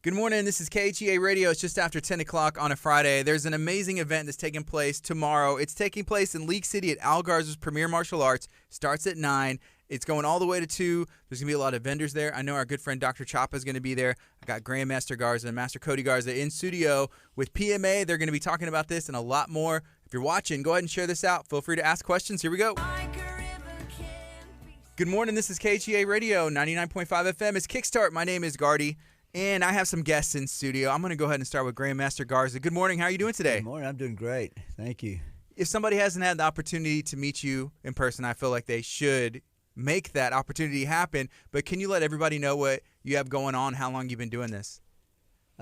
Good morning. This is KHEA Radio. It's just after 10 o'clock on a Friday. There's an amazing event that's taking place tomorrow. It's taking place in League City at Al Garza's Premier Martial Arts. Starts at 9. It's going all the way to 2. There's going to be a lot of vendors there. I know our good friend Dr. Chapa is going to be there. I got Grandmaster Garza and Master Cody Garza in studio with PMA. They're going to be talking about this and a lot more. If you're watching, go ahead and share this out. Feel free to ask questions. Here we go. Good morning. This is KHEA Radio, 99.5 FM. It's Kickstart. My name is Gardy. And I have some guests in studio. I'm going to go ahead and start with Grandmaster Garza. Good morning. How are you doing today? Good morning. I'm doing great. Thank you. If somebody hasn't had the opportunity to meet you in person, I feel like they should make that opportunity happen. But can you let everybody know what you have going on, how long you've been doing this?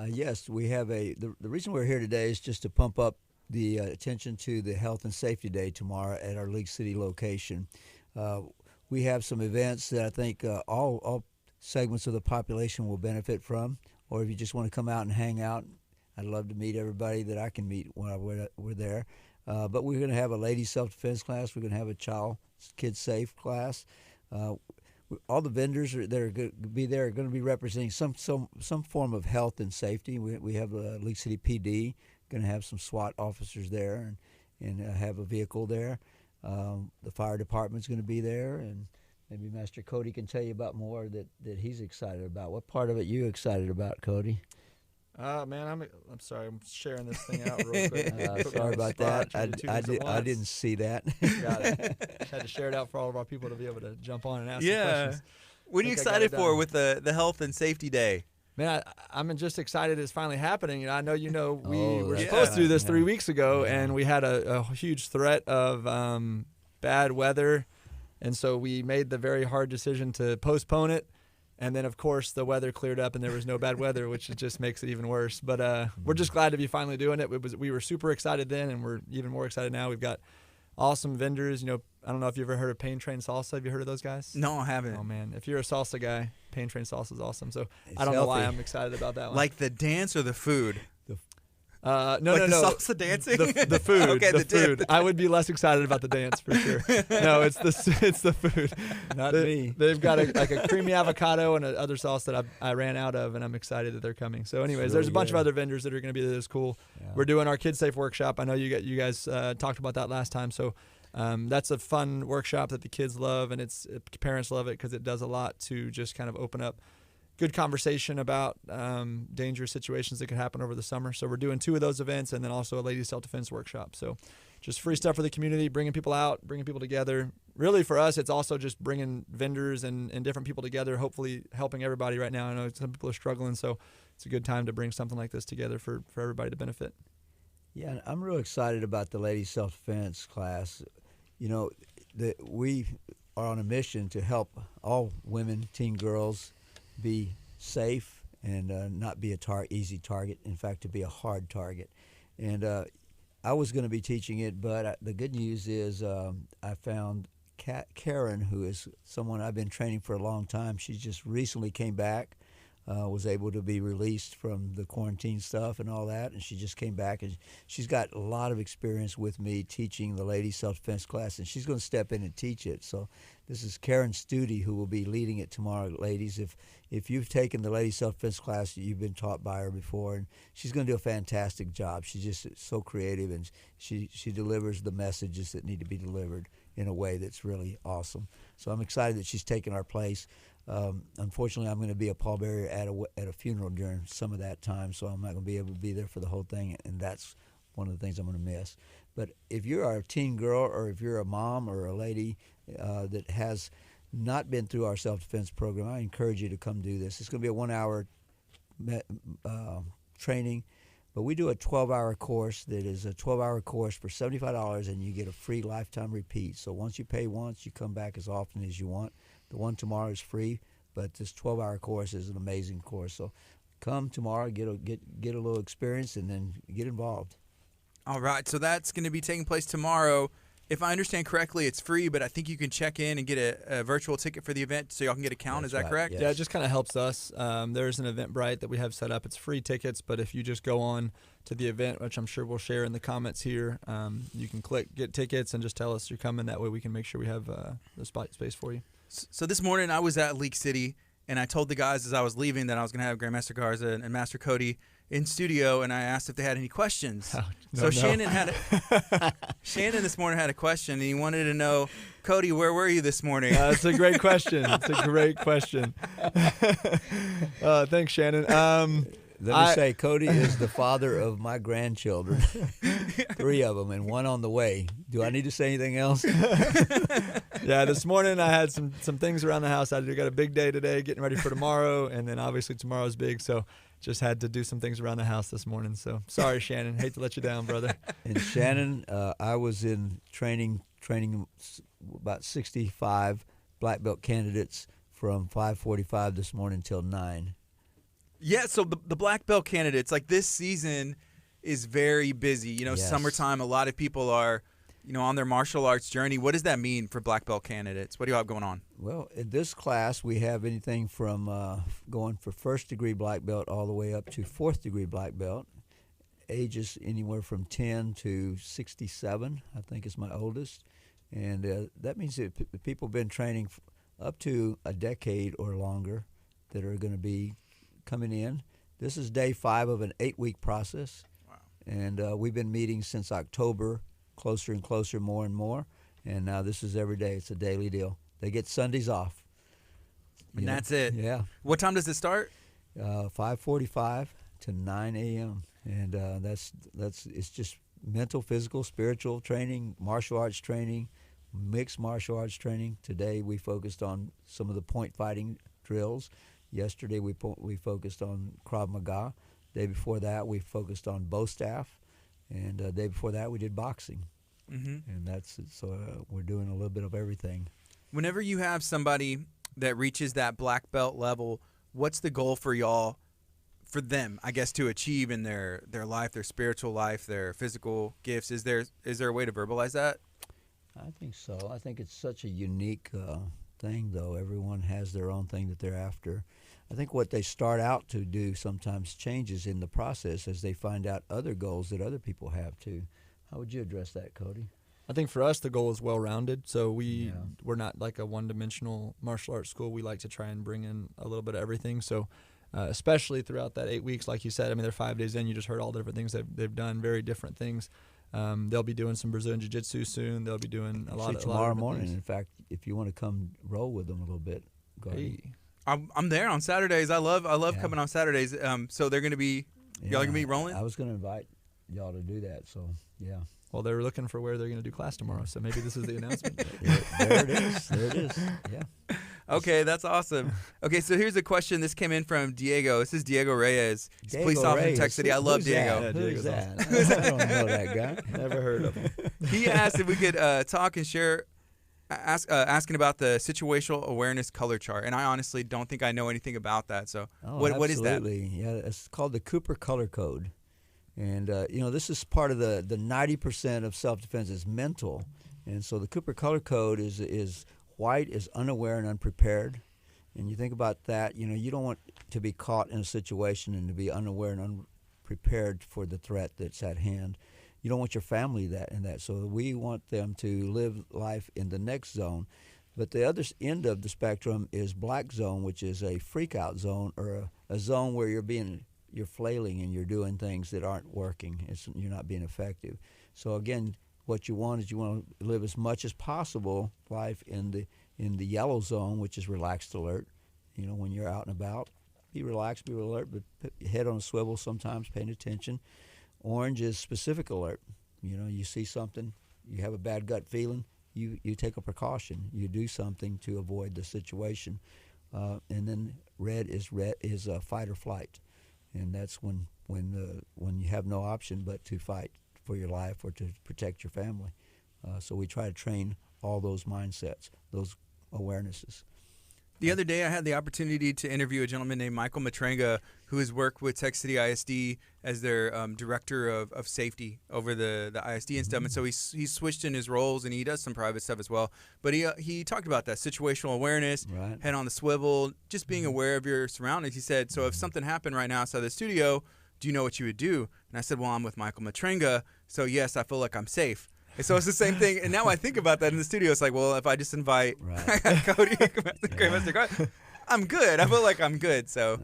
Yes, we have the reason we're here today is just to pump up the attention to the Health and Safety Day tomorrow at our League City location. We have some events that I think all segments of the population will benefit from, or if you just want to come out and hang out, I'd love to meet everybody that I can meet when we're there. But we're going to have a ladies self-defense class. We're going to have a kid safe class. All the vendors that are going to be there are going to be representing some form of health and safety. We have the League City PD going to have some SWAT officers there and have a vehicle there. The fire department's going to be there, and maybe Master Cody can tell you about more that he's excited about. What part of it you excited about, Cody? Man, I'm sorry. I'm sharing this thing out real quick. Sorry about that. I didn't see that. Got it. Just had to share it out for all of our people to be able to jump on and ask some questions. What are you excited for with the Health and Safety Day? Man, I'm just excited it's finally happening. I know we were supposed to do this 3 weeks ago, and we had a huge threat of bad weather. And so we made the very hard decision to postpone it. And then, of course, the weather cleared up and there was no bad weather, which just makes it even worse. But we're just glad to be finally doing it. We were super excited then, and we're even more excited now. We've got awesome vendors. I don't know if you've ever heard of Pain Train Salsa. Have you heard of those guys? No, I haven't. Oh, man. If you're a salsa guy, Pain Train Salsa is awesome. So it's I don't know why healthy. I'm excited about that one. Like the dance or the food? No. The salsa dancing? The food. Okay, the food. dip. I would be less excited about the dance for sure. No, it's the food. Not me. They've got a creamy avocado and other sauce that I ran out of, and I'm excited that they're coming. So, anyways, It's there's a really bunch of good. other vendors that are going to be there. That's cool. Yeah. We're doing our Kid Safe workshop. I know you guys talked about that last time. So, that's a fun workshop that the kids love, and parents love it because it does a lot to just kind of open up good conversation about dangerous situations that could happen over the summer. So we're doing 2 of those events, and then also a ladies self-defense workshop. So just free stuff for the community, bringing people out, bringing people together. Really for us, it's also just bringing vendors and different people together, hopefully helping everybody right now. I know some people are struggling, so it's a good time to bring something like this together for everybody to benefit. Yeah, I'm real excited about the ladies self-defense class. We are on a mission to help all women, teen girls, be safe and not be easy target. In fact, to be a hard target. And I was going to be teaching it, but the good news is I found Karen, who is someone I've been training for a long time. She just recently came back, was able to be released from the quarantine stuff and all that, and she just came back, and she's got a lot of experience with me teaching the ladies self-defense class, and she's going to step in and teach it. So this is Karen Studi who will be leading it tomorrow, ladies. If you've taken the ladies self-defense class, you've been taught by her before, and she's going to do a fantastic job. She's just so creative, and she delivers the messages that need to be delivered in a way that's really awesome. So I'm excited that she's taken our place. Unfortunately, I'm going to be a pallbearer at a funeral during some of that time, so I'm not going to be able to be there for the whole thing, and that's one of the things I'm going to miss. But if you're a teen girl, or if you're a mom or a lady that has not been through our self-defense program, I encourage you to come do this. It's going to be a 1-hour training, but we do a 12-hour course that is a 12-hour course for $75, and you get a free lifetime repeat. So once you pay once, you come back as often as you want. The one tomorrow is free, but this 12-hour course is an amazing course. So come tomorrow, get a little experience, and then get involved. All right, so that's going to be taking place tomorrow. If I understand correctly, it's free, but I think you can check in and get a virtual ticket for the event so y'all can get a count. That's Is that right, correct? yes. Yeah, it just kind of helps us. There's an Eventbrite that we have set up. It's free tickets, but if you just go on to the event, which I'm sure we'll share in the comments here, you can click Get Tickets and just tell us you're coming. That way we can make sure we have the space for you. So this morning I was at League City, And I told the guys as I was leaving that I was going to have Grandmaster Garza and Master Cody in studio, and I asked if they had any questions. Shannon Shannon this morning had a question, and he wanted to know, Cody, where were you this morning? That's a great question. It's a great question. Thanks, Shannon. Let me say, Cody is the father of my grandchildren, 3 of them, and 1 on the way. Do I need to say anything else? Yeah, this morning I had some things around the house. I got a big day today, getting ready for tomorrow, and then obviously tomorrow's big, so just had to do some things around the house this morning. So sorry, Shannon. Hate to let you down, brother. And Shannon, I was in training about 65 black belt candidates from 5:45 this morning till 9. Yeah, so the black belt candidates, like this season is very busy. Yes. Summertime, a lot of people are, on their martial arts journey. What does that mean for black belt candidates? What do you have going on? Well, in this class, we have anything from going for 1st degree black belt all the way up to 4th degree black belt. Ages anywhere from 10 to 67, I think is my oldest. And that means that people have been training up to a decade or longer that are going to be coming in. This is day 5 of an 8-week process. Wow. And we've been meeting since October, closer and closer, more and more. And now this is every day. It's a daily deal. They get Sundays off. And that's it. Yeah. What time does it start? 5:45 to 9 a.m. And it's just mental, physical, spiritual training, martial arts training, mixed martial arts training. Today we focused on some of the point fighting drills. Yesterday we focused on Krav Maga. Day before that we focused on bow staff, and day before that we did boxing. Mm-hmm. And that's so we're doing a little bit of everything. Whenever you have somebody that reaches that black belt level, what's the goal for y'all, for them, I guess, to achieve in their life, their spiritual life, their physical gifts? Is there a way to verbalize that? I think so. I think it's such a unique thing, though. Everyone has their own thing that they're after. I think what they start out to do sometimes changes in the process as they find out other goals that other people have too. How would you address that, Cody? I think for us the goal is well-rounded. So we're not like a one-dimensional martial arts school. We like to try and bring in a little bit of everything. So especially throughout that 8 weeks, like you said, I mean, they're 5 days in. You just heard all the different things they've done, very different things. They'll be doing some Brazilian Jiu-Jitsu soon. They'll be doing a lot tomorrow of morning. things. In fact, if you want to come roll with them a little bit, go ahead. Hey. I'm there on Saturdays. I love coming on Saturdays. So they're gonna be y'all gonna be rolling. I was gonna invite y'all to do that. So yeah. Well, they're looking for where they're going to do class tomorrow, so maybe this is the announcement. There it is. There it is. Yeah. Okay, that's awesome. Okay, so here's a question. This came in from Diego. This is Diego Reyes. He's a police officer in Tech City. I love Diego. Yeah, Who's Diego's that? I don't know that guy. Never heard of him. He asked if we could talk and share, asking about the situational awareness color chart. And I honestly don't think I know anything about that. So what is that? Absolutely. Yeah, it's called the Cooper Color Code. And, this is part of the 90% of self-defense is mental. And so the Cooper Color Code is white is unaware and unprepared. And you think about that, you don't want to be caught in a situation and to be unaware and unprepared for the threat that's at hand. You don't want your family in that. So we want them to live life in the next zone. But the other end of the spectrum is black zone, which is a freak-out zone, or a zone where you're flailing and you're doing things that aren't working. You're not being effective. So again, what you want is you want to live as much as possible life in the yellow zone, which is relaxed alert. When you're out and about, be relaxed, be alert, but put your head on a swivel sometimes, paying attention. Orange is specific alert. You see something, you have a bad gut feeling, you take a precaution. You do something to avoid the situation. And then red is fight or flight. And that's when you have no option but to fight for your life or to protect your family. So we try to train all those mindsets, those awarenesses. The other day I had the opportunity to interview a gentleman named Michael Matranga, who has worked with Tech City ISD as their director of safety over the ISD and stuff. And so he's switched in his roles, and he does some private stuff as well. But he talked about that situational awareness, right. Head on the swivel, just being aware of your surroundings. He said, so if something happened right now outside the studio, do you know what you would do? And I said, well, I'm with Michael Matranga, so yes, I feel like I'm safe. And so it's the same thing. And now I think about that in the studio. It's like, well, if I just invite Cody, Grandmaster Garza, I'm good. I feel like I'm good. So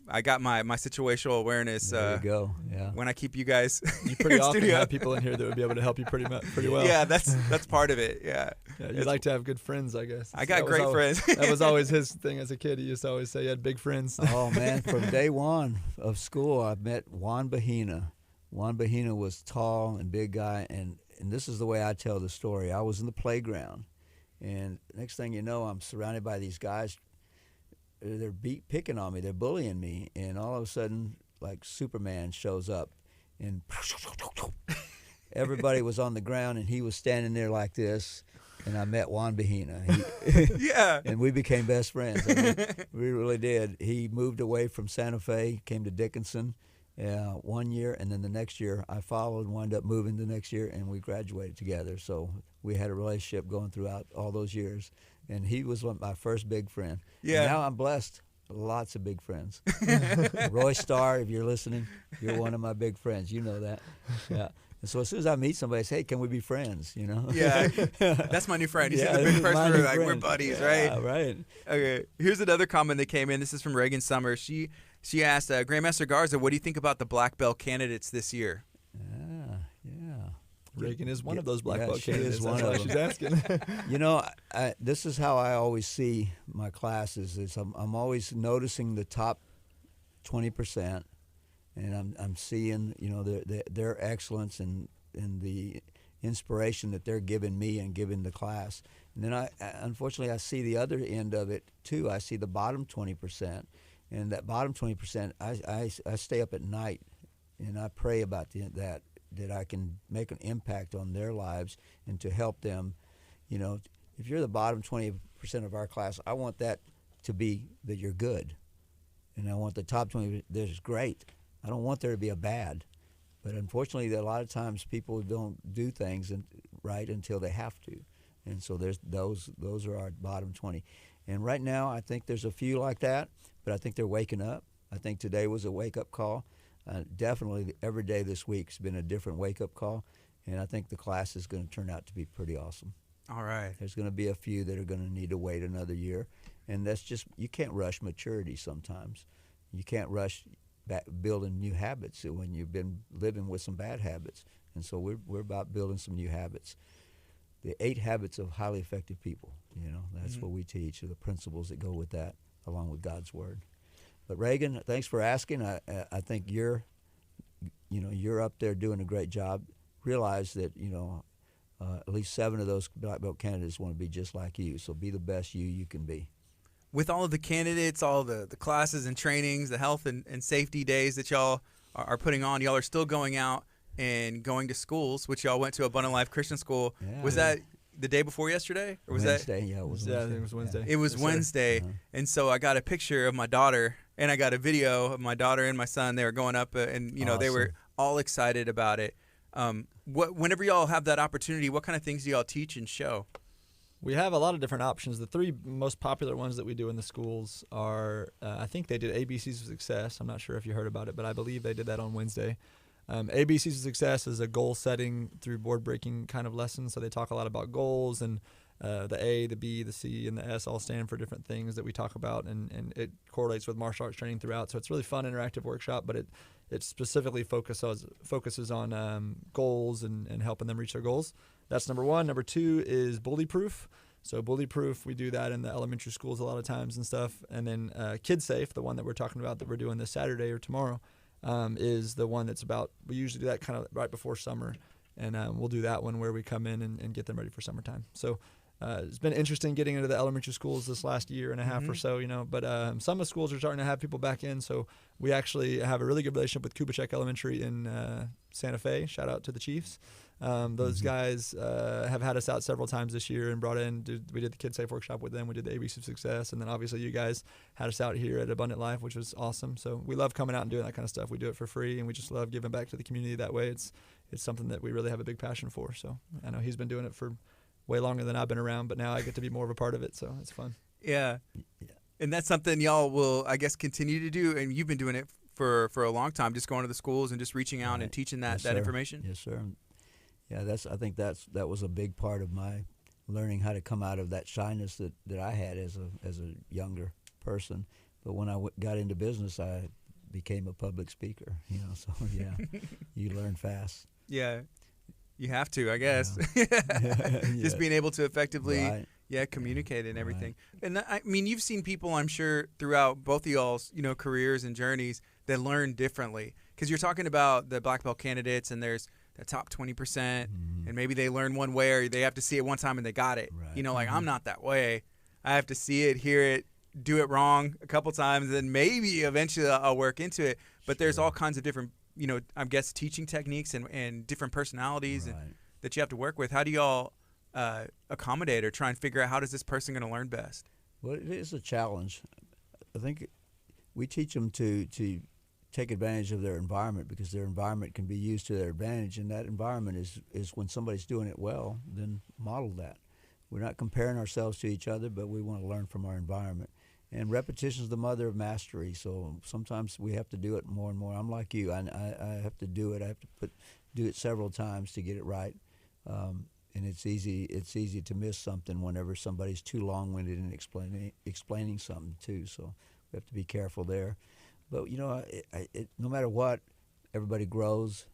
I got my situational awareness. There you go. Yeah. When I keep you guys You pretty in often studio. have people in here that would be able to help you pretty well. Yeah, that's part of it. Yeah. You like to have good friends, I guess. I got great friends. That was always his thing as a kid. He used to always say he had big friends. Oh, man. From day one of school, I met Juan Bahina. Juan Bahina was tall and big guy, and this is the way I tell the story. I was in the playground, and next thing you know, I'm surrounded by these guys. They're picking on me. They're bullying me, and all of a sudden, like Superman shows up, and everybody was on the ground, and he was standing there like this, and I met Juan Bahina. Yeah. And we became best friends. I mean, we really did. He moved away from Santa Fe, came to Dickinson 1 year, and then the next year I followed and wound up moving the next year, and we graduated together. So we had a relationship going throughout all those years, and he was my first big friend. Yeah. And now I'm blessed. Lots of big friends. Roy Starr, if you're listening, you're one of my big friends. You know that. Yeah. And so as soon as I meet somebody, I say, hey, can we be friends? You know? Yeah. That's my new friend. He's Yeah, the this big is my person. new We're like, we're friend. buddies, Yeah, right? right. Okay. Here's another comment that came in. This is from Reagan Summers. She asked, Grandmaster Garza, what do you think about the black belt candidates this year? Yeah. Reagan is one of those black Yeah, belt she candidates. is one That's of why them. she's asking. You know, this is how I always see my classes. Is I'm always noticing the top 20%, and I'm seeing, you know, their excellence and the inspiration that they're giving me and giving the class. And then unfortunately I see the other end of it too. I see the bottom 20%, and that bottom 20%, I stay up at night and I pray about that I can make an impact on their lives and to help them. You know, if you're the bottom 20% of our class, I want that to be that you're good, and I want the top 20 that is great. I don't want there to be a bad. But unfortunately, a lot of times people don't do things right until they have to, and so there's those are our bottom 20. And right now, I think there's a few like that, but I think they're waking up. I think today was a wake-up call. Definitely, every day this week's been a different wake-up call, and I think the class is going to turn out to be pretty awesome. All right. There's going to be a few that are going to need to wait another year, and that's just, you can't rush maturity sometimes. You can't rush building new habits when you've been living with some bad habits, and so we're about building some new habits. The 8 habits of highly effective people, you know, that's what we teach, are the principles that go with that, along with God's word. But Reagan, thanks for asking. I think you're up there doing a great job. Realize that, you know, at least 7 of those black belt candidates want to be just like you, so be the best you can be. With all of the candidates, all the classes and trainings, the health and safety days that y'all are putting on, y'all are still going out and going to schools, which y'all went to Abundant Life Christian School. Yeah. Was that the day before yesterday? Or was Wednesday? Yeah, it was Wednesday. I think it was Wednesday. It was Wednesday. And so I got a picture of my daughter, and I got a video of my daughter and my son. They were going up, and, you know, they were all excited about it. Whenever y'all have that opportunity, what kind of things do y'all teach and show? We have a lot of different options. The 3 most popular ones that we do in the schools are, I think they did ABCs of Success. I'm not sure if you heard about it, but I believe they did that on Wednesday. ABCs of Success is a goal setting through board breaking kind of lesson. So they talk a lot about goals, and the A, the B, the C, and the S all stand for different things that we talk about, and it correlates with martial arts training throughout. So it's a really fun, interactive workshop, but it specifically focuses on goals and helping them reach their goals. That's number 1. Number 2 is bully proof. So bully proof, we do that in the elementary schools a lot of times and stuff. And then Kid Safe, the one that we're talking about that we're doing this Saturday or tomorrow, is the one that's about, we usually do that kind of right before summer. And we'll do that one where we come in and get them ready for summertime. So it's been interesting getting into the elementary schools this last year and a half or so, you know. But some of the schools are starting to have people back in. So we actually have a really good relationship with Kubitschek Elementary in Santa Fe. Shout out to the Chiefs. Those guys have had us out several times this year and brought in. We did the Kid Safe workshop with them. We did the ABC of Success, and then obviously you guys had us out here at Abundant Life, which was awesome. So we love coming out and doing that kind of stuff. We do it for free, and we just love giving back to the community that way. It's something that we really have a big passion for. So I know he's been doing it for way longer than I've been around, but now I get to be more of a part of it. So it's fun. Yeah. And that's something y'all will, I guess, continue to do. And you've been doing it for a long time, just going to the schools and just reaching out and teaching that information. Yes, sir. Yeah, I think that was a big part of my learning how to come out of that shyness that I had as a younger person. But when I got into business, I became a public speaker. So yeah, you learn fast. Yeah, you have to, I guess. Yeah. Just being able to effectively, Right. communicate and everything. Right. And I mean, you've seen people, I'm sure, throughout both of y'all's, careers and journeys that learn differently. Because you're talking about the black belt candidates, and there's the top 20%, and maybe they learn one way, or they have to see it one time and they got it. Right. Like I'm not that way. I have to see it, hear it, do it wrong a couple times, and then maybe eventually I'll work into it. But there's all kinds of different, I guess, teaching techniques and different personalities Right. that you have to work with. How do y'all accommodate or try and figure out how does this person going to learn best? Well, it is a challenge. I think we teach them to take advantage of their environment, because their environment can be used to their advantage, and that environment is when somebody's doing it well, then model that. We're not comparing ourselves to each other, but we want to learn from our environment. And repetition is the mother of mastery, so sometimes we have to do it more and more. I'm like you. I have to do it. I have to do it several times to get it right. And it's easy to miss something whenever somebody's too long-winded in explaining something too. So we have to be careful there. But no matter what, everybody grows.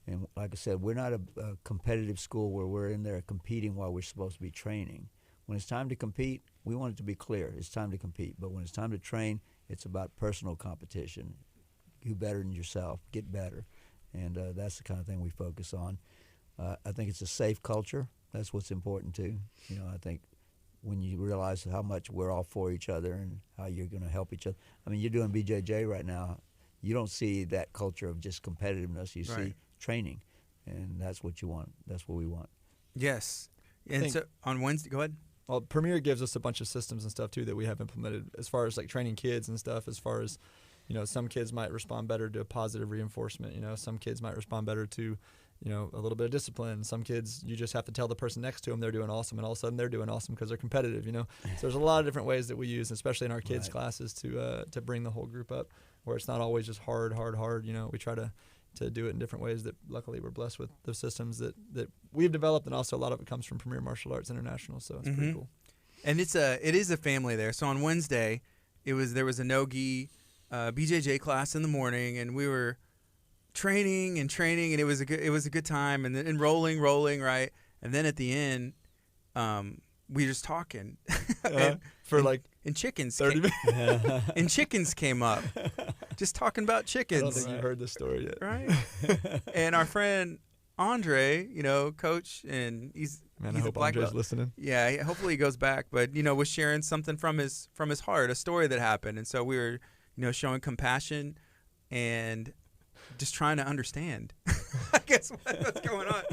And like I said, we're not a competitive school where we're in there competing while we're supposed to be training. When it's time to compete, we want it to be clear. It's time to compete. But when it's time to train, it's about personal competition. Do better than yourself. Get better. And that's the kind of thing we focus on. I think it's a safe culture. That's what's important too. I think when you realize how much we're all for each other and how you're going to help each other. I mean, you're doing BJJ right now. You don't see that culture of just competitiveness. You see training, and that's what you want. That's what we want. Yes. And so on Wednesday, go ahead. Well, Premier gives us a bunch of systems and stuff too that we have implemented as far as like training kids and stuff. As far as some kids might respond better to positive reinforcement. Some kids might respond better to a little bit of discipline. Some kids, you just have to tell the person next to them they're doing awesome, and all of a sudden they're doing awesome because they're competitive. So there's a lot of different ways that we use, especially in our kids' classes, to bring the whole group up, where it's not always just hard. We try to do it in different ways that luckily we're blessed with the systems that we've developed, and also a lot of it comes from Premier Martial Arts International, so it's pretty cool. And it is a family there. So on Wednesday, there was a no-gi BJJ class in the morning, and we were training, and it was a good time, and rolling, right? And then at the end, we were just talking, and chickens, 30 minutes. And chickens came up, just talking about chickens. I don't think you've heard this story yet, right? And our friend Andre, coach, and he's I a hope black Andre's belt. listening. Yeah, hopefully he goes back, but was sharing something from his heart, a story that happened, and so we were showing compassion and just trying to understand, I guess, what's going on.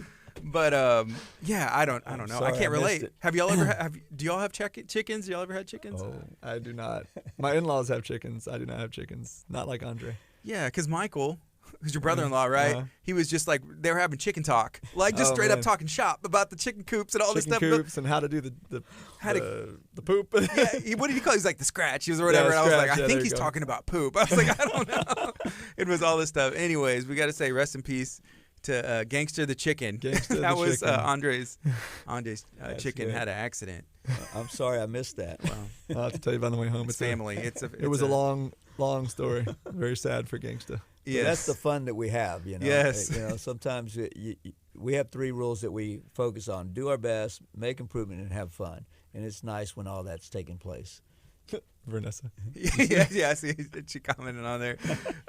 But I don't know. Sorry, I can't relate. it. Have y'all ever do y'all have chickens? Y'all ever had chickens? Oh, I do not. My in-laws have chickens. I do not have chickens. Not like Andre. Yeah, because Michael, who's your brother-in-law, right? He was just like, they were having chicken talk, like just straight up talking shop about the chicken coops and all this stuff. Chicken coops and how to do the poop. Yeah, what did he call it? He was like the scratches or whatever. Yeah, and I was like, scratch. I think There he's you go. talking about poop. I was like, I don't know. It was all this stuff. Anyways, we got to say rest in peace to Gangster the Chicken. Gangster that the was Chicken. Andre's chicken good. had an accident. I'm sorry I missed that. Wow. I'll have to tell you about on the way home. It's family. It was a long story. Very sad for Gangsta. Yes. But that's the fun that we have, Yes. Sometimes we have 3 rules that we focus on: do our best, make improvement, and have fun. And it's nice when all that's taking place. Vanessa. yeah, I see she commented on there.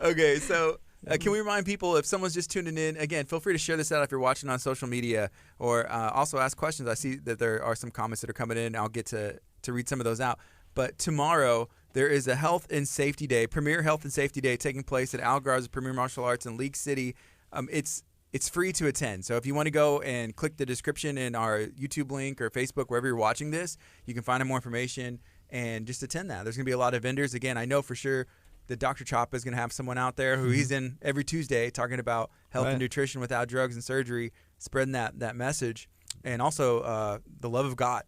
Okay, so can we remind people, if someone's just tuning in, again, feel free to share this out if you're watching on social media, or also ask questions. I see that there are some comments that are coming in. I'll get to read some of those out. But tomorrow, there is a Health and Safety Day, Premier Health and Safety Day, taking place at Al Garza Premier Martial Arts in League City. It's free to attend. So if you want to go and click the description in our YouTube link or Facebook, wherever you're watching this, you can find out more information and just attend that. There's going to be a lot of vendors. Again, I know for sure that Dr. Chapa is going to have someone out there who he's in every Tuesday talking about health and nutrition without drugs and surgery, spreading that message. And also the love of God,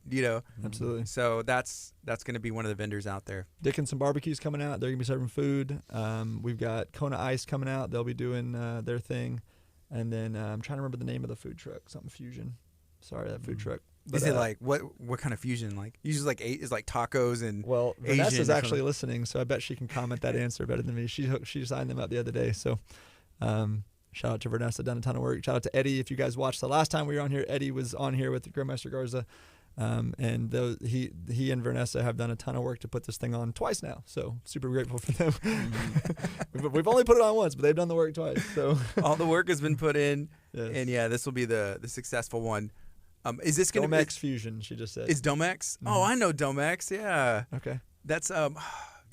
Absolutely. So that's going to be one of the vendors out there. Dickinson Barbecue's coming out. They're going to be serving food. We've got Kona Ice coming out. They'll be doing their thing. And then I'm trying to remember the name of the food truck, something Fusion. Sorry, that food truck. But, is it like what kind of fusion? Like usually like is like tacos and well, Asian Vanessa's or actually something? listening, so I bet she can comment that answer better than me. She signed them up the other day, so shout out to Vanessa, done a ton of work. Shout out to Eddie. If you guys watched the last time we were on here, Eddie was on here with Grandmaster Garza, and he and Vanessa have done a ton of work to put this thing on twice now. So super grateful for them. We've only put it on once, but they've done the work twice. So all the work has been put in, yes. and yeah, this will be the successful one. Is this going to be Domex Fusion? She just said. Is Domex? Oh, I know Domex. Yeah. Okay. That's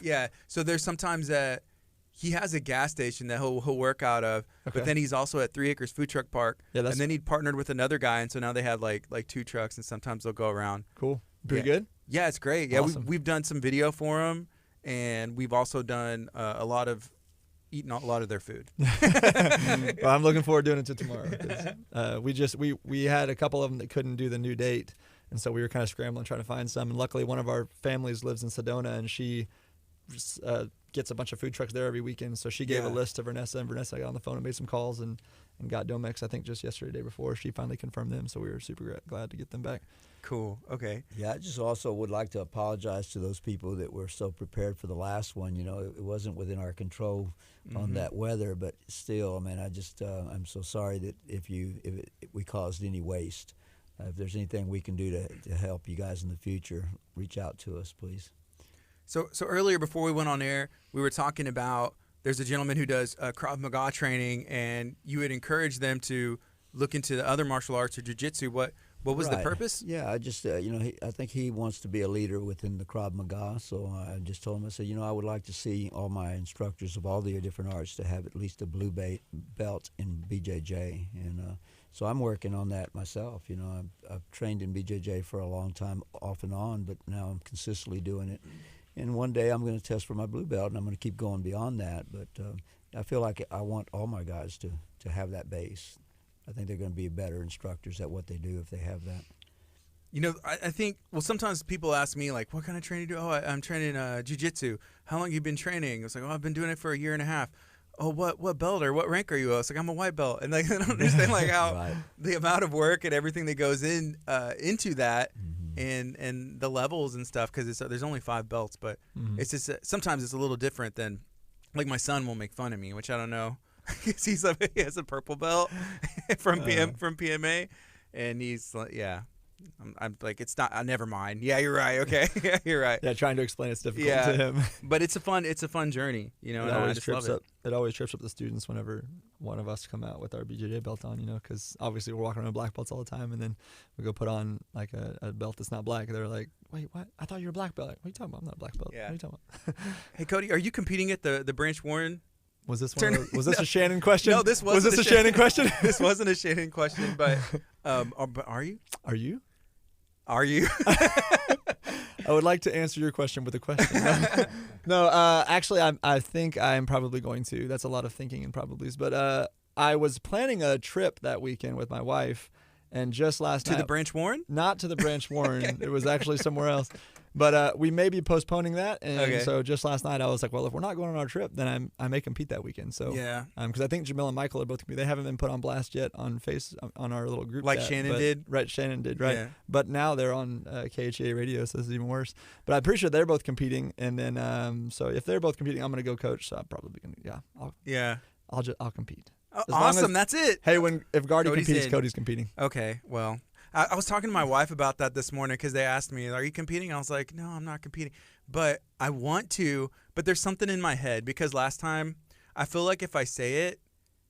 yeah. So there's sometimes that he has a gas station that he'll work out of, Okay. but then he's also at 3 Acres Food Truck Park. Yeah, and then he partnered with another guy, and so now they have like 2 trucks, and sometimes they'll go around. Cool. Pretty Yeah. good. Yeah, it's great. Yeah, Awesome. we've done some video for him, and we've also done eaten a lot of their food. Well, I'm looking forward to doing it to tomorrow. 'Cause, we had a couple of them that couldn't do the new date, and so we were kind of scrambling trying to find some. And luckily, one of our families lives in Sedona, and she gets a bunch of food trucks there every weekend. So she gave a list to Vanessa, and Vanessa got on the phone and made some calls and got Domex. I think just yesterday, the day before, she finally confirmed them. So we were super glad to get them back. Cool. Okay. Yeah, I just also would like to apologize to those people that were so prepared for the last one. You know, it wasn't within our control on that weather, but still, I mean, I just I'm so sorry that if we caused any waste. If there's anything we can do to help you guys in the future, reach out to us, please. So earlier before we went on air, we were talking about there's a gentleman who does Krav Maga training, and you would encourage them to look into the other martial arts or jiu-jitsu. What was the Right. purpose? Yeah, I just I think he wants to be a leader within the Krav Maga, so I just told him, I said, I would like to see all my instructors of all the different arts to have at least a blue belt in BJJ, and so I'm working on that myself. I've trained in BJJ for a long time, off and on, but now I'm consistently doing it. And one day I'm going to test for my blue belt, and I'm going to keep going beyond that. But I feel like I want all my guys to have that base. I think they're going to be better instructors at what they do if they have that. I think, sometimes people ask me, like, what kind of training do you do? Oh, I'm training jiu-jitsu. How long have you been training? It's like, I've been doing it for 1.5 years. Oh, what belt or what rank are you? It's like, I'm a white belt. And like, they don't understand like how Right. the amount of work and everything that goes into that. And the levels and stuff, because there's only 5 belts, but it's just sometimes it's a little different than, like, my son will make fun of me, which I don't know, because he has a purple belt from PMA, and he's like, I'm like, it's not. Never mind. Yeah, you're right. Okay, yeah, you're right. Yeah, trying to explain it's difficult Yeah. to him. But it's a fun journey, and I just love it. It always trips up the students whenever one of us come out with our BJJ belt on, because obviously we're walking around with black belts all the time, and then we go put on like a belt that's not black, and they're like, wait, what? I thought you were a black belt. What are you talking about? I'm not a black belt. Yeah. What are you talking about? Hey, Cody, are you competing at the Branch Warren? Was this a Shannon question? No, this wasn't. Was this a Shannon question? This wasn't a Shannon question, but are you? Are you? Are you? I would like to answer your question with a question. No, actually, I think I'm probably going to. That's a lot of thinking and probablys. But I was planning a trip that weekend with my wife, and just last night. To the Branch Warren? Not to the Branch Warren. Okay. It was actually somewhere else. But we may be postponing that. And Okay. so just last night, I was like, well, if we're not going on our trip, then I may compete that weekend. So Yeah. because I think Jamil and Michael are both competing. They haven't been put on blast yet on our little group Like chat, Shannon but- did? Right, Shannon did, right. Yeah. But now they're on KHEA radio, so this is even worse. But I'm pretty sure they're both competing. And then, so if they're both competing, I'm going to go coach. So I'm probably going to, Yeah. I'll compete. Oh, As long awesome. as- That's it. Hey, if Gardy Cody's competes, in. Cody's competing. Okay. Well, I was talking to my wife about that this morning because they asked me, are you competing? I was like, no, I'm not competing. But I want to, but there's something in my head because last time I feel like if I say it,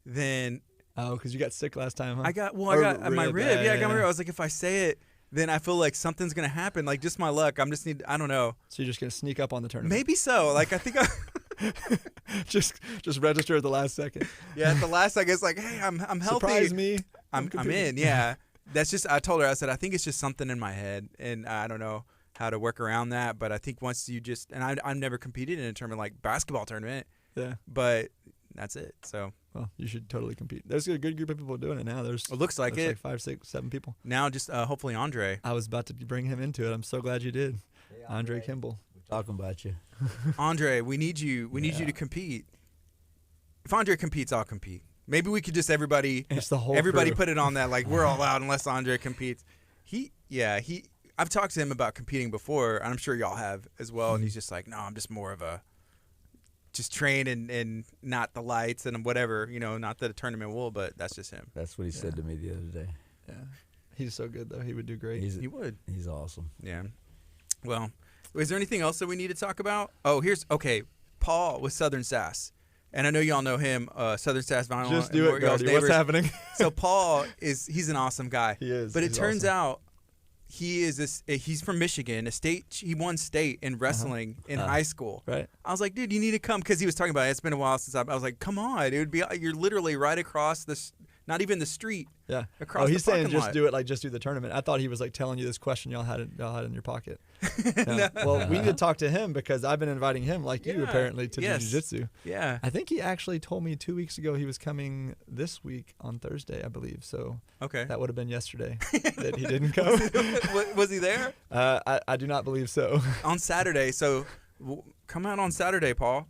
then Oh, because you got sick last time, huh? I got Or my rib. Yeah, I got my yeah. rib. I was like, if I say it, then I feel like something's going to happen. Like just my luck. I don't know. So you're just going to sneak up on the tournament. Maybe so. Like I think just register at the last second. yeah, at the last, I guess like, hey, I'm healthy. Surprise me. I'm competing. in. Yeah. That's just, I told her, I said, I think it's just something in my head and I don't know how to work around that. But I think once you just, and I've never competed in a tournament like basketball tournament, Yeah. but that's it. So Well, you should totally compete. There's a good group of people doing it now. it looks like it. Like 5, 6, 7 people. Now just hopefully Andre. I was about to bring him into it. I'm so glad you did. Hey, Andre Kimball. We're talking about you. Andre, we need you. We need you to compete. If Andre competes, I'll compete. Maybe we could just everybody It's the whole everybody crew. put it on that like we're all out unless Andre competes. Yeah, I've talked to him about competing before, and I'm sure y'all have as well. And he's just like, no, I'm just more of a just train and not the lights and whatever, not that a tournament will, but that's just him. That's what he said to me the other day. Yeah, he's so good though. He would do great. He would. He's awesome. Yeah. Well, is there anything else that we need to talk about? Oh, Paul with Southern Sass. And I know y'all know him, Southern Sass Vinyl. Just do it, Garza. What's happening? So Paul he's an awesome guy. He is. But it turns awesome. out he's from Michigan, he won state in wrestling in high school. Right. I was like, dude, you need to come, because he was talking about it. It's been a while since I was like, come on, you're literally right across this, not even the street. Yeah. Across he's the saying parking just lot. do it, like just do the tournament. I thought he was like telling you this question y'all had in your pocket. No. Well, we need to talk to him, because I've been inviting him, like you apparently, to do jiu-jitsu. Yeah. I think he actually told me 2 weeks ago he was coming this week on Thursday, I believe. So Okay. that would have been yesterday that he didn't come. Was he there? I do not believe so. On Saturday. So come out on Saturday, Paul.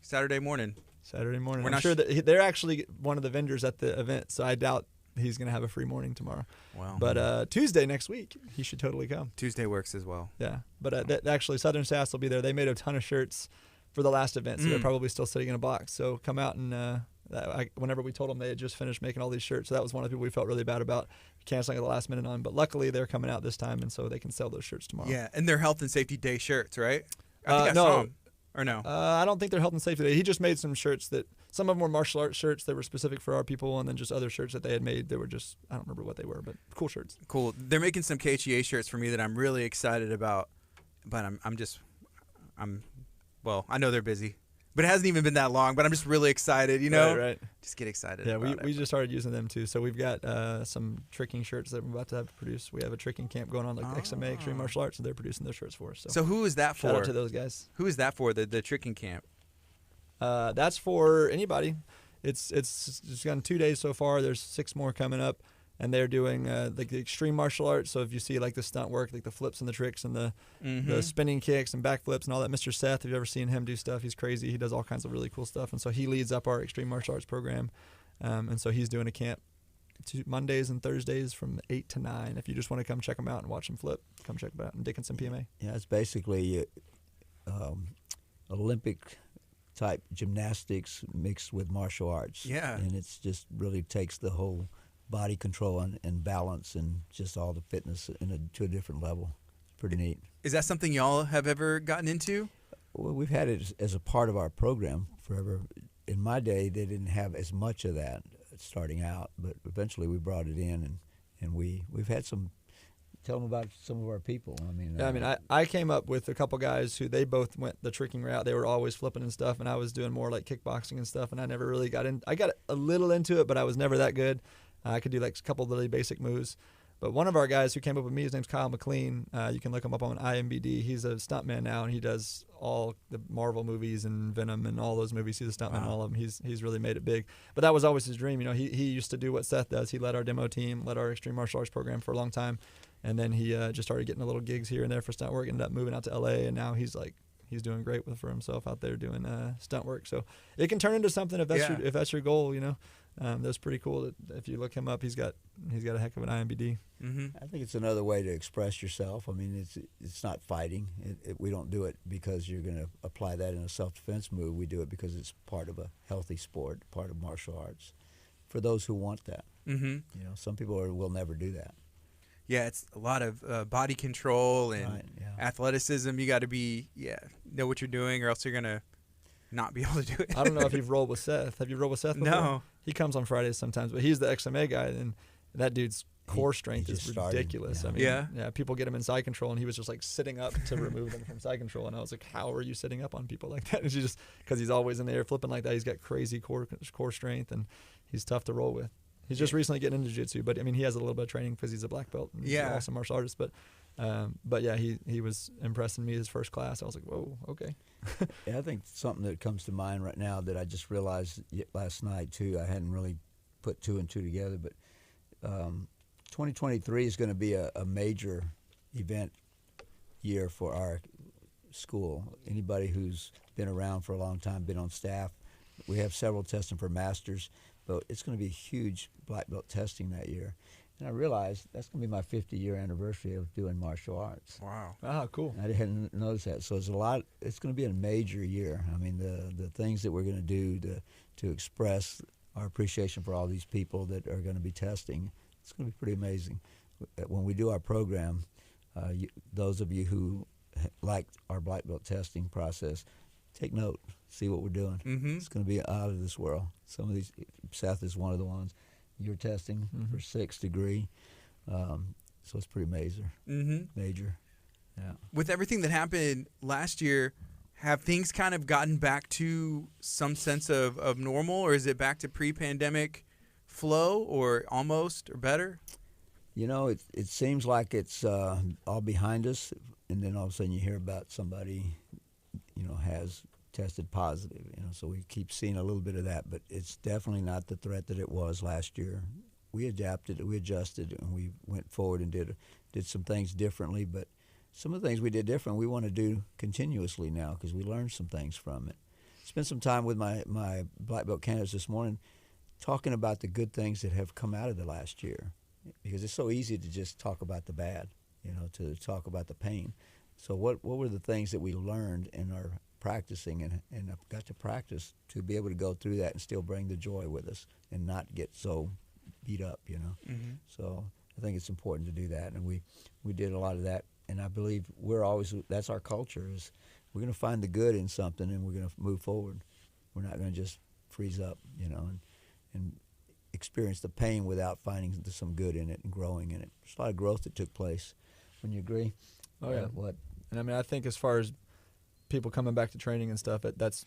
Saturday morning. Saturday morning. We're I'm not sure that they're actually one of the vendors at the event, so I doubt he's going to have a free morning tomorrow. Wow. But Tuesday next week, he should totally come. Tuesday works as well. Yeah. But actually, Southern Sass will be there. They made a ton of shirts for the last event, so they're probably still sitting in a box. So come out and whenever we told them they had just finished making all these shirts, so that was one of the people we felt really bad about canceling at the last minute on. But luckily, they're coming out this time, and so they can sell those shirts tomorrow. Yeah, and they're health and safety day shirts, right? I think I no. saw them. Or no? I don't think they're health and safety day. He just made some shirts that some of them were martial arts shirts that were specific for our people, and then just other shirts that they had made. They were just, I don't remember what they were, but cool shirts. Cool. They're making some KHEA shirts for me that I'm really excited about, but well, I know they're busy, but it hasn't even been that long, but I'm just really excited, Right. Just get excited. Yeah, about we just started using them too. So we've got some tricking shirts that we're about to have produced. We have a tricking camp going on, like XMA, Extreme Martial Arts, and they're producing those shirts for us. So who is that for? Shout out to those guys. Who is that for, the tricking camp? That's for anybody. It's gone 2 days so far. There's 6 more coming up, and they're doing like the extreme martial arts. So if you see like the stunt work, like the flips and the tricks and the spinning kicks and backflips and all that, Mr. Seth, have you ever seen him do stuff? He's crazy. He does all kinds of really cool stuff, and so he leads up our extreme martial arts program, and so he's doing a camp Mondays and Thursdays from 8 to 9. If you just want to come check him out and watch him flip, come check him out in Dickinson, PMA. Yeah, it's basically Olympic type gymnastics mixed with martial arts. Yeah. And it's just really takes the whole body control and balance and just all the fitness to a different level. It's pretty neat. Is that something y'all have ever gotten into? Well, we've had it as a part of our program forever. In my day, they didn't have as much of that starting out, but eventually we brought it in, and we've had some. Tell them about some of our people. I came up with a couple guys who they both went the tricking route. They were always flipping and stuff, and I was doing more like kickboxing and stuff, and I never really got in. I got a little into it, but I was never that good. I could do like a couple of really basic moves. But one of our guys who came up with me, his name's Kyle McLean. You can look him up on IMBD. He's a stuntman now, and he does all the Marvel movies and Venom and all those movies. He's a stuntman in all of them. He's really made it big. But that was always his dream. He used to do what Seth does. He led our demo team, led our extreme martial arts program for a long time. And then he just started getting a little gigs here and there for stunt work, ended up moving out to LA, and now he's doing great for himself out there doing stunt work. So it can turn into something if that's your goal, That's pretty cool. If you look him up, he's got a heck of an IMBD. Mm-hmm. I think it's another way to express yourself. I mean, it's not fighting. We don't do it because you're going to apply that in a self-defense move. We do it because it's part of a healthy sport, part of martial arts, for those who want that. Mm-hmm. Some people will never do that. Yeah, it's a lot of body control and athleticism. You got to know what you're doing, or else you're gonna not be able to do it. I don't know if you've rolled with Seth. Have you rolled with Seth before? No. He comes on Fridays sometimes, but he's the XMA guy, and that dude's core strength is ridiculous. Started. People get him in side control, and he was just like sitting up to remove them from side control, and I was like, how are you sitting up on people like that? And just because he's always in the air flipping like that, he's got crazy core strength, and he's tough to roll with. He's just recently getting into jiu-jitsu, but he has a little bit of training because he's a black belt and he's an awesome martial artist. But he was impressing me his first class. I was like, whoa, okay. I think something that comes to mind right now that I just realized last night too. I hadn't really put 2 and 2 together, but 2023 is going to be a major event year for our school. Anybody who's been around for a long time, been on staff, we have several testing for masters. But it's going to be huge black belt testing that year. And I realized that's going to be my 50-year anniversary of doing martial arts. Wow. Oh, cool. I hadn't noticed that. So it's a lot. It's going to be a major year. I mean, the things that we're going to do to express our appreciation for all these people that are going to be testing, it's going to be pretty amazing. When we do our program, those of you who like our black belt testing process, take note, see what we're doing. Mm-hmm. It's going to be out of this world. Some of these, Seth is one of the ones. You're testing for 6th degree, so it's pretty major. Mm-hmm. Major, yeah. With everything that happened last year, have things kind of gotten back to some sense of normal, or is it back to pre-pandemic flow, or almost, or better? You know, it seems like it's all behind us, and then all of a sudden you hear about somebody, has tested positive. So we keep seeing a little bit of that, but it's definitely not the threat that it was last year. We adapted, we adjusted, and we went forward and did some things differently. But some of the things we did different, we want to do continuously now because we learned some things from it. Spent some time with my black belt candidates this morning, talking about the good things that have come out of the last year, because it's so easy to just talk about the bad, to talk about the pain. So what were the things that we learned and are practicing and I've got to practice to be able to go through that and still bring the joy with us and not get so beat up, Mm-hmm. So I think it's important to do that, and we did a lot of that, and I believe that's our culture, is we're going to find the good in something and we're going to move forward. We're not going to just freeze up, and experience the pain without finding some good in it and growing in it. There's a lot of growth that took place. Wouldn't you agree? Oh, yeah. What? And I mean, I think as far as people coming back to training and stuff, that's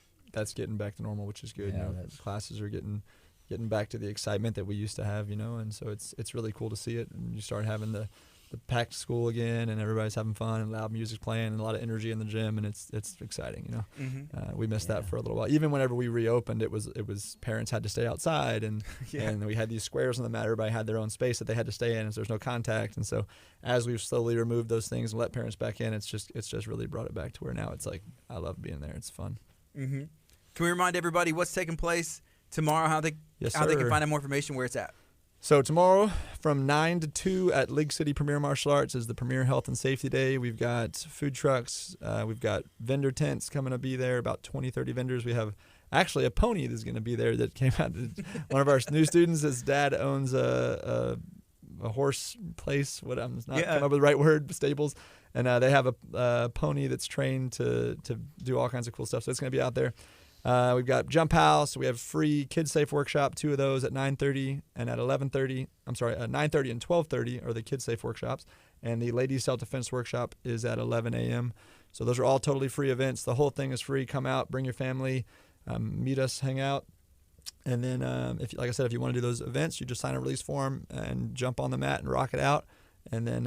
getting back to normal, which is good. Yeah, classes are getting back to the excitement that we used to have, and so it's really cool to see it. And you start having the packed school again, and everybody's having fun, and loud music's playing, and a lot of energy in the gym, and it's exciting. Mm-hmm. We missed that for a little while. Even whenever we reopened, it was parents had to stay outside, and and we had these squares on the mat. Everybody had their own space that they had to stay in, and so there's no contact. And so as we've slowly removed those things and let parents back in, it's just really brought it back to where now it's like I love being there. It's fun. Mm-hmm. Can we remind everybody what's taking place tomorrow? How they can find out more information, where it's at? So tomorrow from 9 to 2 at League City Premier Martial Arts is the Premier Health and Safety Day. We've got food trucks. We've got vendor tents coming to be there, about 20, 30 vendors. We have actually a pony that's going to be there that came out. One of our new students, his dad owns a horse place. What I'm not coming up with the right word, stables. And they have a pony that's trained to do all kinds of cool stuff. So it's going to be out there. We've got Jump House. We have free Kids Safe Workshop, 2 of those at 9:30 and at 11:30. I'm sorry, 9:30 and 12:30 are the Kids Safe Workshops. And the Ladies Self-Defense Workshop is at 11 a.m. So those are all totally free events. The whole thing is free. Come out, bring your family, meet us, hang out. And then, like I said, if you want to do those events, you just sign a release form and jump on the mat and rock it out. And then,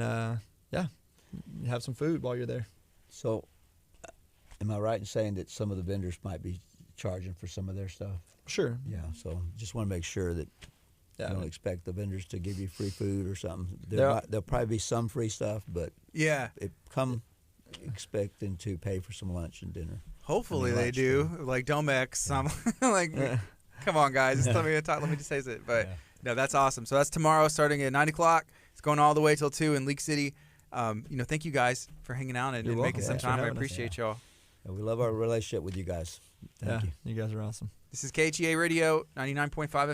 you have some food while you're there. So am I right in saying that some of the vendors might be charging for some of their stuff? Sure. Yeah, so just want to make sure that you don't expect the vendors to give you free food or something. There'll probably be some free stuff, but come expecting to pay for some lunch and dinner. Hopefully they do. Like Domex, come on guys, let me just say it. But no, that's awesome. So that's tomorrow starting at 9 o'clock. It's going all the way till 2 in League City. Thank you guys for hanging out and making some time. I appreciate y'all. We love our relationship with you guys. Thank you. You guys are awesome. This is KHEA Radio 99.5